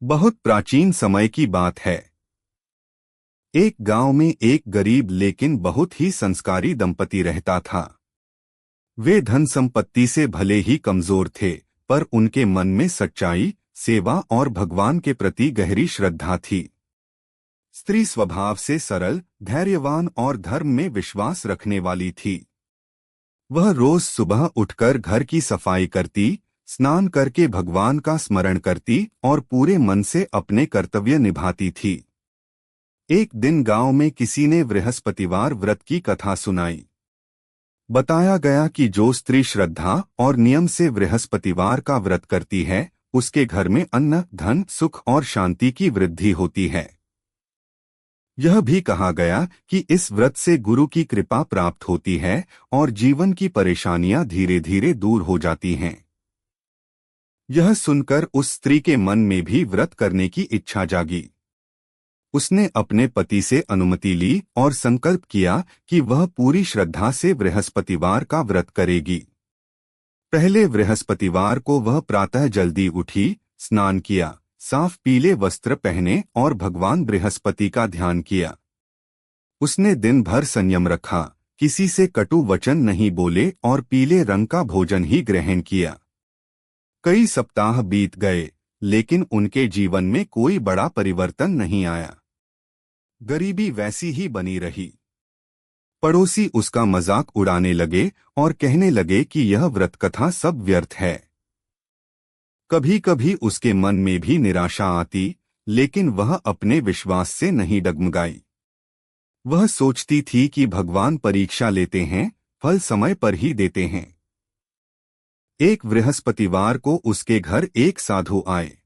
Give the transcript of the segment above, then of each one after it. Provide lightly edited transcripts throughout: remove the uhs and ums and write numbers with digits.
बहुत प्राचीन समय की बात है। एक गांव में एक गरीब लेकिन बहुत ही संस्कारी दंपति रहता था। वे धन संपत्ति से भले ही कमजोर थे, पर उनके मन में सच्चाई, सेवा और भगवान के प्रति गहरी श्रद्धा थी। स्त्री स्वभाव से सरल, धैर्यवान और धर्म में विश्वास रखने वाली थी। वह रोज सुबह उठकर घर की सफाई करती, स्नान करके भगवान का स्मरण करती और पूरे मन से अपने कर्तव्य निभाती थी। एक दिन गांव में किसी ने बृहस्पतिवार व्रत की कथा सुनाई। बताया गया कि जो स्त्री श्रद्धा और नियम से बृहस्पतिवार का व्रत करती है, उसके घर में अन्न, धन, सुख और शांति की वृद्धि होती है। यह भी कहा गया कि इस व्रत से गुरु की कृपा प्राप्त होती है और जीवन की परेशानियां धीरे धीरे दूर हो जाती हैं। यह सुनकर उस स्त्री के मन में भी व्रत करने की इच्छा जागी। उसने अपने पति से अनुमति ली और संकल्प किया कि वह पूरी श्रद्धा से बृहस्पतिवार का व्रत करेगी। पहले बृहस्पतिवार को वह प्रातः जल्दी उठी, स्नान किया, साफ पीले वस्त्र पहने और भगवान बृहस्पति का ध्यान किया। उसने दिन भर संयम रखा, किसी से कटु वचन नहीं बोले और पीले रंग का भोजन ही ग्रहण किया। कई सप्ताह बीत गए, लेकिन उनके जीवन में कोई बड़ा परिवर्तन नहीं आया। गरीबी वैसी ही बनी रही। पड़ोसी उसका मजाक उड़ाने लगे और कहने लगे कि यह व्रत कथा सब व्यर्थ है। कभी कभी उसके मन में भी निराशा आती, लेकिन वह अपने विश्वास से नहीं डगमगाई। वह सोचती थी कि भगवान परीक्षा लेते हैं, फल समय पर ही देते हैं। एक बृहस्पतिवार को उसके घर एक साधु आए।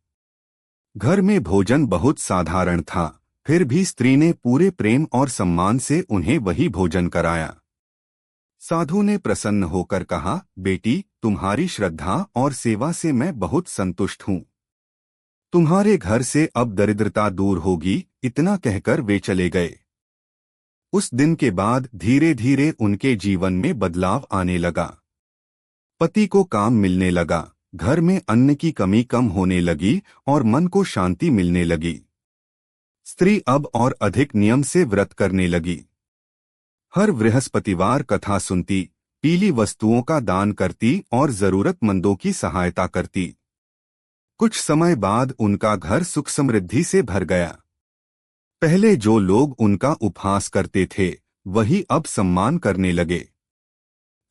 घर में भोजन बहुत साधारण था, फिर भी स्त्री ने पूरे प्रेम और सम्मान से उन्हें वही भोजन कराया। साधु ने प्रसन्न होकर कहा, बेटी, तुम्हारी श्रद्धा और सेवा से मैं बहुत संतुष्ट हूँ। तुम्हारे घर से अब दरिद्रता दूर होगी। इतना कहकर वे चले गए। उस दिन के बाद धीरे धीरे उनके जीवन में बदलाव आने लगा। पति को काम मिलने लगा, घर में अन्न की कमी कम होने लगी और मन को शांति मिलने लगी। स्त्री अब और अधिक नियम से व्रत करने लगी। हर बृहस्पतिवार कथा सुनती, पीली वस्तुओं का दान करती और जरूरतमंदों की सहायता करती। कुछ समय बाद उनका घर सुख समृद्धि से भर गया। पहले जो लोग उनका उपहास करते थे, वही अब सम्मान करने लगे।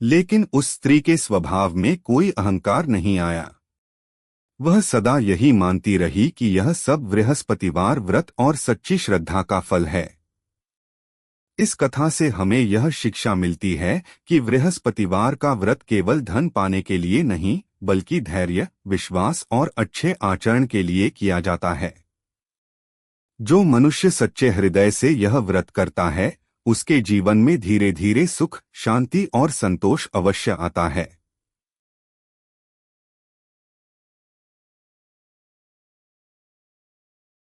लेकिन उस स्त्री के स्वभाव में कोई अहंकार नहीं आया। वह सदा यही मानती रही कि यह सब बृहस्पतिवार व्रत और सच्ची श्रद्धा का फल है। इस कथा से हमें यह शिक्षा मिलती है कि बृहस्पतिवार का व्रत केवल धन पाने के लिए नहीं, बल्कि धैर्य, विश्वास और अच्छे आचरण के लिए किया जाता है। जो मनुष्य सच्चे हृदय से यह व्रत करता है, उसके जीवन में धीरे धीरे सुख, शांति और संतोष अवश्य आता है।